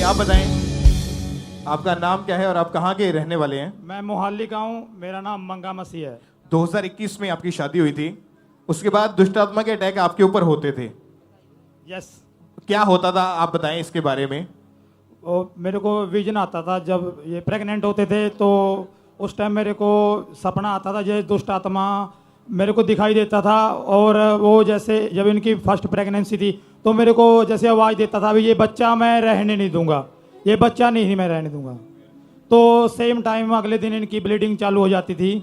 आप बताएं, आपका नाम क्या है और आप कहाँ के रहने वाले हैं? मैं मोहाली का हूँ, मेरा नाम मंगा मसीह है। 2021 में आपकी शादी हुई थी, उसके बाद दुष्ट आत्मा के अटैक आपके ऊपर होते थे। यस। क्या होता था, आप बताएं इसके बारे में। और मेरे को विजन आता था जब ये प्रेग्नेंट होते थे, तो उस टाइम मेरे को सपना आता था, जैसे दुष्ट आत्मा मेरे को दिखाई देता था। और वो जैसे जब इनकी फर्स्ट प्रेगनेंसी थी तो मेरे को जैसे आवाज़ देता था, भी ये बच्चा मैं रहने नहीं दूंगा, ये बच्चा नहीं मैं रहने दूंगा। तो सेम टाइम अगले दिन इनकी ब्लीडिंग चालू हो जाती थी।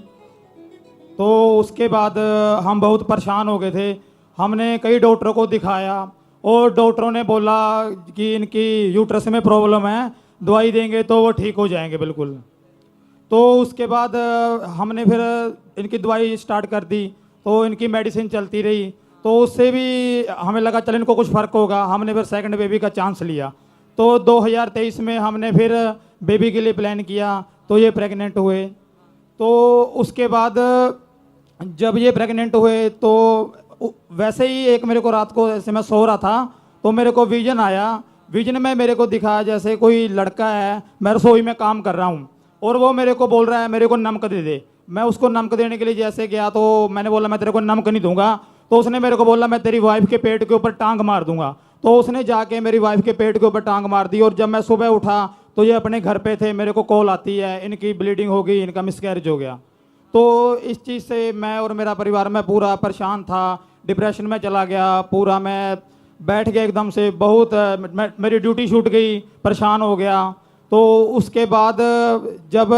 तो उसके बाद हम बहुत परेशान हो गए थे। हमने कई डॉक्टरों को दिखाया और डॉक्टरों ने बोला कि इनकी यूट्रस में प्रॉब्लम है, दवाई देंगे तो वो ठीक हो जाएंगे बिल्कुल। तो उसके बाद हमने फिर इनकी दवाई स्टार्ट कर दी, तो इनकी मेडिसिन चलती रही। तो उससे भी हमें लगा चल इनको कुछ फ़र्क होगा। हमने फिर सेकंड बेबी का चांस लिया। तो 2023 में हमने फिर बेबी के लिए प्लान किया, तो ये प्रेग्नेंट हुए। तो उसके बाद जब ये प्रेग्नेंट हुए तो वैसे ही एक मेरे को रात को ऐसे मैं सो रहा था तो मेरे को विजन आया। विजन में मेरे को दिखा जैसे कोई लड़का है, मैं रसोई में काम कर रहा हूँ और वो मेरे को बोल रहा है मेरे को नमक दे दे। मैं उसको नमक देने के लिए जैसे गया तो मैंने बोला मैं तेरे को नमक नहीं दूंगा। तो उसने मेरे को बोला मैं तेरी वाइफ के पेट के ऊपर टांग मार दूंगा। तो उसने जाके मेरी वाइफ के पेट के ऊपर टांग मार दी। और जब मैं सुबह उठा तो ये अपने घर पे थे, मेरे को कॉल आती है इनकी ब्लीडिंग हो गई, इनका मिसकैरेज हो गया। तो इस चीज़ से मैं और मेरा परिवार में पूरा परेशान था, डिप्रेशन में चला गया पूरा। मैं बैठ गया एकदम से, बहुत मेरी ड्यूटी छूट गई, परेशान हो गया। तो उसके बाद जब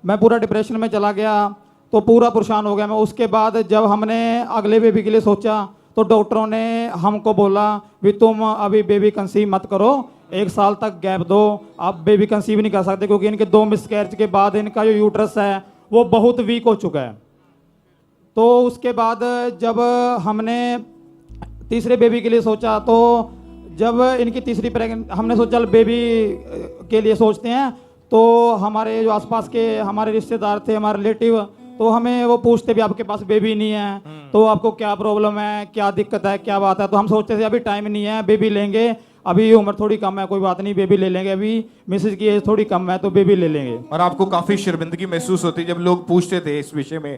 मैं पूरा डिप्रेशन में चला गया तो पूरा परेशान हो गया मैं। उसके बाद जब हमने अगले बेबी के लिए सोचा तो डॉक्टरों ने हमको बोला भी तुम अभी बेबी कंसीव मत करो, 1 साल तक गैप दो। आप बेबी कंसीव नहीं कर सकते क्योंकि इनके 2 मिसकैरेज के बाद इनका जो यूट्रस है वो बहुत वीक हो चुका है। तो उसके बाद जब हमने तीसरे बेबी के लिए सोचा तो जब इनकी तीसरी प्रेगनेंट हमने सोचा बेबी के लिए सोचते हैं, तो हमारे जो आसपास के हमारे रिश्तेदार थे, हमारे रिलेटिव, तो हमें वो पूछते भी आपके पास बेबी नहीं है तो आपको क्या प्रॉब्लम है, क्या दिक्कत है, क्या बात है। तो हम सोचते थे अभी टाइम नहीं है, बेबी लेंगे, अभी उम्र थोड़ी कम है, कोई बात नहीं बेबी ले लेंगे, अभी मिसेज की एज थोड़ी कम है तो बेबी ले लेंगे। और आपको काफी शर्मिंदगी महसूस होती जब लोग पूछते थे इस विषय में,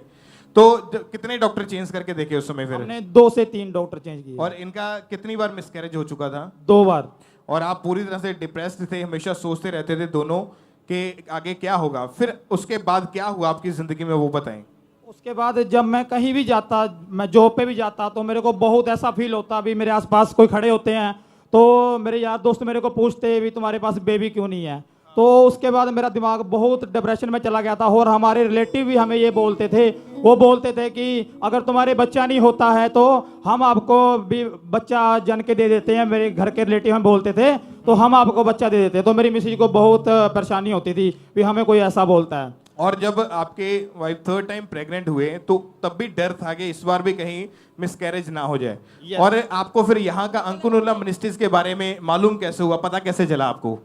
तो कितने डॉक्टर चेंज करके देखे उस समय? फिर हमने 2 से 3 डॉक्टर चेंज किए। और इनका कितनी बार मिसकैरेज हो चुका था? 2 बार। और आप पूरी तरह से डिप्रेस्ड थे, हमेशा सोचते रहते थे दोनों कि आगे क्या होगा। फिर उसके बाद क्या हुआ आपकी जिंदगी में, वो बताएं। उसके बाद जब मैं कहीं भी जाता, मैं जॉब पे भी जाता तो मेरे को बहुत ऐसा फील होता, भी मेरे आसपास कोई खड़े होते हैं तो मेरे यार दोस्त मेरे को पूछते भी तुम्हारे पास बेबी क्यों नहीं है। तो उसके बाद मेरा दिमाग बहुत डिप्रेशन में चला गया था। और हमारे रिलेटिव भी हमें ये बोलते थे, वो बोलते थे कि अगर तुम्हारे बच्चा नहीं होता है तो हम आपको भी बच्चा जन के दे देते हैं। मेरे घर के रिलेटिव हम बोलते थे तो हम आपको बच्चा दे देते। तो मेरी मिसेज को बहुत परेशानी होती थी कि हमें कोई ऐसा बोलता है। और जब आपके वाइफ 3rd टाइम प्रेग्नेंट हुए तो तब भी डर था कि इस बार भी कहीं मिसकैरेज ना हो जाए। और आपको फिर यहाँ का अंकुनुल्लाह मिनिस्ट्रीज के बारे में मालूम कैसे हुआ, पता कैसे चला आपको?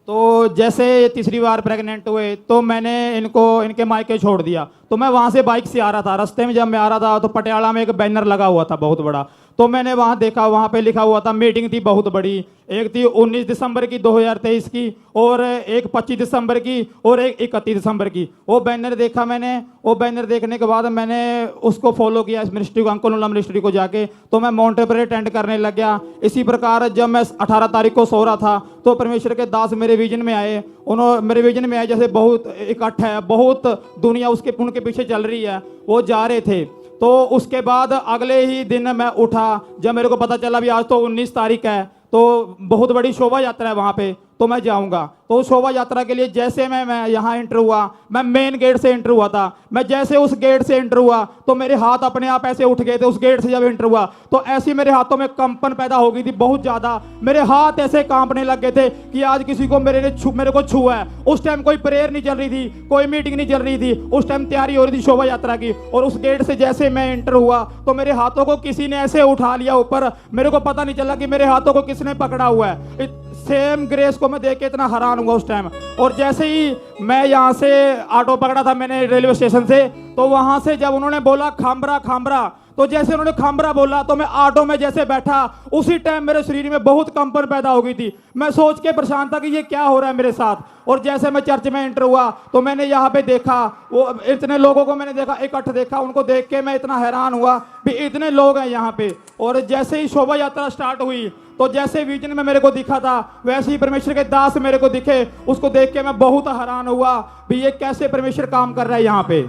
तो जैसे तीसरी बार प्रेग्नेंट हुए तो मैंने इनको इनके मायके छोड़ दिया। तो मैं वहाँ से बाइक से आ रहा था, रास्ते में जब मैं आ रहा था तो पटियाला में एक बैनर लगा हुआ था बहुत बड़ा। तो मैंने वहाँ देखा, वहाँ पे लिखा हुआ था, मीटिंग थी बहुत बड़ी, एक थी 19 दिसंबर की 2023 की और एक 25 दिसंबर की और एक 31 दिसंबर की। वो बैनर देखा मैंने। वो बैनर देखने के बाद मैंने उसको फॉलो किया, इस मिनिस्ट्री को, अंकुनुल्लाह मिनिस्ट्री को जाके। तो मैं माउंट एवरेस्ट अटेंड करने लग गया। इसी प्रकार जब मैं 18 तारीख को सो रहा था तो परमेश्वर के दास मेरे विजन में आए। उन्होंने मेरे विजन में आए जैसे बहुत इकट्ठा है, बहुत दुनिया उनके पीछे चल रही है, वो जा रहे थे। तो उसके बाद अगले ही दिन मैं उठा, जब मेरे को पता चला भी आज तो 19 तारीख है तो बहुत बड़ी शोभा यात्रा है वहाँ पे, तो मैं जाऊँगा। तो शोभा यात्रा के लिए जैसे मैं यहाँ एंटर हुआ, मैं मेन गेट से एंटर हुआ था। मैं जैसे उस गेट से एंटर हुआ तो मेरे हाथ अपने आप ऐसे उठ गए थे। उस गेट से जब एंटर हुआ तो ऐसी मेरे हाथों में कंपन पैदा हो गई थी बहुत ज़्यादा। मेरे हाथ ऐसे कांपने लग गए थे कि आज किसी को मेरे को छुआ है। उस टाइम कोई प्रेयर नहीं चल रही थी, कोई मीटिंग नहीं चल रही थी, उस टाइम तैयारी हो रही थी शोभा यात्रा की। और उस गेट से जैसे मैं एंटर हुआ तो मेरे हाथों को किसी ने ऐसे उठा लिया ऊपर, मेरे को पता नहीं चला कि मेरे हाथों को किसने पकड़ा हुआ है। सेम ग्रेस को मैं देख के इतना हैरान हुआ उस टाइम। और जैसे ही मैं यहाँ से ऑटो पकड़ा था मैंने रेलवे स्टेशन से, तो वहां से जब उन्होंने बोला खामरा खामरा, तो जैसे उन्होंने खामरा बोला तो मैं ऑटो में जैसे बैठा, उसी टाइम मेरे शरीर में बहुत कंपन पैदा हो गई थी। मैं सोच के परेशान था कि ये क्या हो रहा है मेरे साथ। और जैसे मैं चर्च में एंटर हुआ तो मैंने यहाँ पे देखा, वो इतने लोगों को मैंने देखा, इकट्ठ देखा, उनको देख के मैं इतना हैरान हुआ भी इतने लोग हैं यहाँ पे। और जैसे ही शोभा यात्रा स्टार्ट हुई तो जैसे विजन में मेरे को दिखा था वैसे ही परमेश्वर के दास मेरे को दिखे। उसको देख के मैं बहुत हैरान हुआ भी ये कैसे परमेश्वर काम कर रहा है यहाँ पे।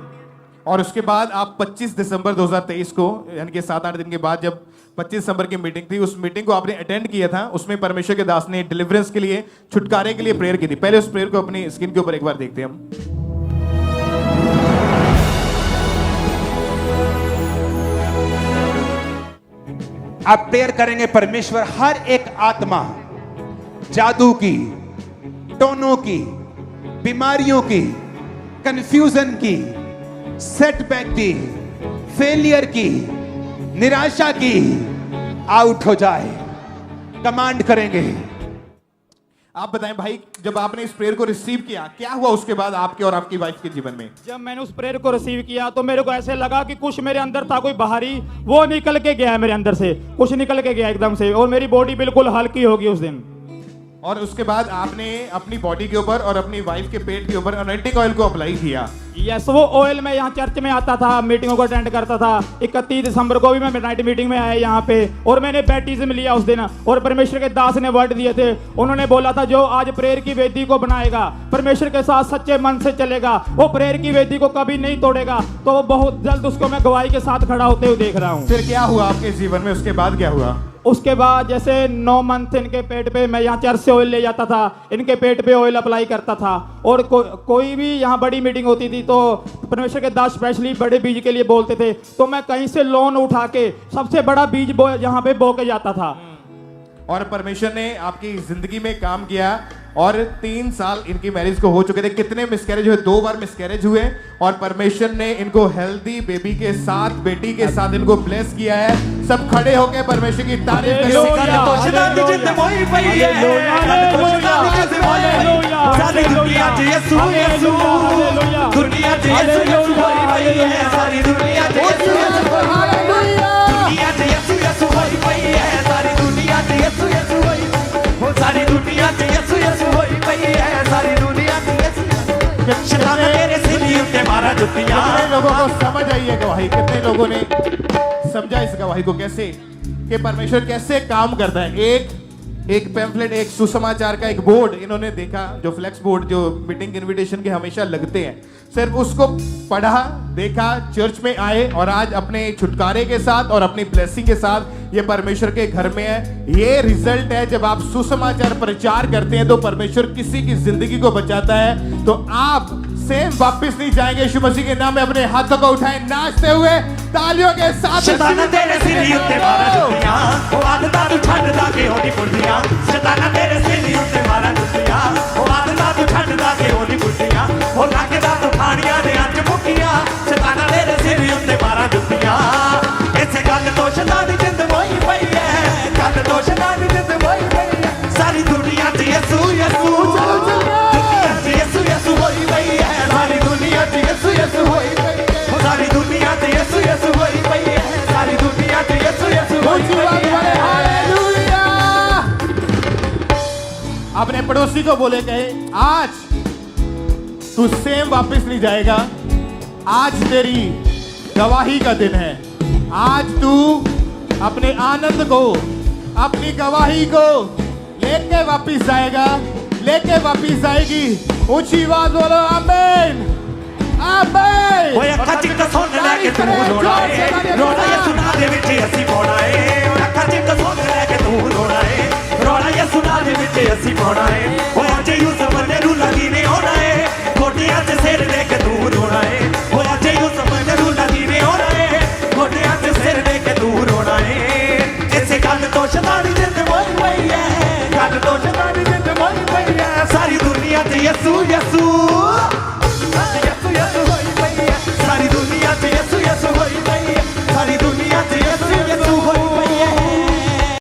और उसके बाद आप 25 दिसंबर 2023 को, यानी कि 7-8 दिन के बाद, जब 25 दिसंबर की मीटिंग थी, उस मीटिंग को आपने अटेंड किया था। उसमें परमेश्वर के दास ने डिलीवरेंस के लिए, छुटकारे के लिए प्रेयर की थी। पहले उस प्रेयर को अपनी स्क्रीन के ऊपर एक बार देखते हैं हम। आप प्रेयर करेंगे, परमेश्वर हर एक आत्मा, जादू की, टोनों की, बीमारियों की, कंफ्यूजन की, सेटबैक की, फेलियर की, निराशा की, आउट हो जाए। कमांड करेंगे। आप बताएं भाई, जब आपने इस प्रेयर को रिसीव किया, क्या हुआ उसके बाद आपके और आपकी वाइफ के जीवन में? जब मैंने उस प्रेयर को रिसीव किया तो मेरे को ऐसे लगा कि कुछ मेरे अंदर था कोई बाहरी, वो निकल के गया मेरे अंदर से, कुछ निकल के गया एकदम से, और मेरी बॉडी बिल्कुल हल्की होगी उस दिन। और उसके बाद आपने अपनी बॉडी के ऊपर और अपनी वाइफ के पेट के ऊपर अनॉइंटिंग ऑयल को अप्लाई किया। यस, वो ऑयल मैं यहाँ चर्च में आता था, मीटिंगों को अटेंड करता था। 31 दिसंबर को भी मैं नाइट मीटिंग में आया यहाँ पे, और मैंने बैप्टिज्म लिया उस दिन। और परमेश्वर के दास ने वर्ड दिए थे, उन्होंने बोला था जो आज प्रेयर की वेदी को बनाएगा, परमेश्वर के साथ सच्चे मन से चलेगा, वो प्रेयर की वेदी को कभी नहीं तोड़ेगा। तो बहुत जल्द उसको मैं गवाही के साथ खड़ा होते हुए देख रहा हूँ। फिर क्या हुआ आपके जीवन में? उसके बाद क्या हुआ? उसके बाद जैसे 9 मंथ इनके पेट पे, मैं यहाँ चर्च से ऑयल ले जाता था, इनके पेट पे ऑयल अप्लाई करता था। और कोई भी यहाँ बड़ी मीटिंग होती थी तो परमेश्वर के दास स्पेशली बड़े बीज के लिए बोलते थे, तो मैं कहीं से लोन उठा के सबसे बड़ा बीज यहाँ पे बो के जाता था। और परमेश्वर ने आपकी जिंदगी में काम किया, और 3 साल इनकी मैरिज को हो चुके थे। कितने मिसकैरेज हुए? 2 बार मिसकैरेज हुए, और परमेश्वर ने इनको हेल्दी बेबी के साथ, बेटी के साथ इनको ब्लेस किया है। सब खड़े होके परमेश्वर की तारीफ करें। कितने लोगों को समझ आई है गवाही? कितने लोगों ने समझा इस गवाही को कैसे, कि परमेश्वर कैसे काम करता है? एक पैम्फलेट, एक सुसमाचार का एक बोर्ड इन्होंने देखा, जो फ्लेक्स बोर्ड जो मीटिंग इनविटेशन के हमेशा लगते हैं, सिर्फ उसको पढ़ा, देखा, चर्च में आए, और आज अपने छुटकारे के साथ और अपनी ब्लेसिंग के साथ ये परमेश्वर के घर में है। ये रिजल्ट है, जब आप सुसमाचार प्रचार करते हैं तो परमेश्वर किसी की जिंदगी को बचाता है। तो आप सेम वापस नहीं जाएंगे। यीशु मसीह के नाम में अपने हाथों को उठाएं, नाचते हुए तालियों के साथ। शैताना तेरे सिर उत्ते मारा जुतियां, ओ आदता तू छड्डदा के होनी पुड़दियां। शैताना तेरे सिर उत्ते मारा जुतियां, ओ आदता तू छड्डदा के होनी पुड़दियां। ओ लगदा तू खाणियां ने अज मुक्कियां। शैताना तेरे सिर उत्ते मारा जुतियां। इसे गल तो शैतान दी जिंद मोई पई है, गल तो शैतान दी जिंद मोई पई है। सारी दुनिया च यसू यसू, चलो चलो दुनिया च यसू यसू होई पई है। सारी दुनिया च यसू यसू होई पई है। सारी दुनिया च यसू यसू होई पई है। सारी दुनिया च यसू यसू होई पई है। हालेलुया। अपने पड़ोसी को बोले, कहे आज तू सेम वापस नहीं जाएगा, आज तेरी गवाही का दिन है। आज तू अपने आनंद को, अपनी गवाही को लेके वापस जाएगा, लेके वापस जाएगी। ऊंची आवाज बोलो आमीन, आमीन। ओए अखा चिक सुन लेके तू रोड़ा है, रोड़ा ये सुना दे विच असी पौड़ा है। ओए अखा चिक सुन लेके तू रोड़ा है, रोड़ा ये सुना दे विच असी पौड़ा है। ओए अज यूसुफ ने रूला दी ने होना है, गोटियां च सिर लेके तू रोड़ा है। ओए अज यूसुफ ने रूला दी ने होना है, गोटियां च सिर लेके तू रोड़ा है। इसे गल तो शैतान जिंद मोई पई है, गल तो शैतान जिंद मोई पई है। सारी दुनिया च यसू यसू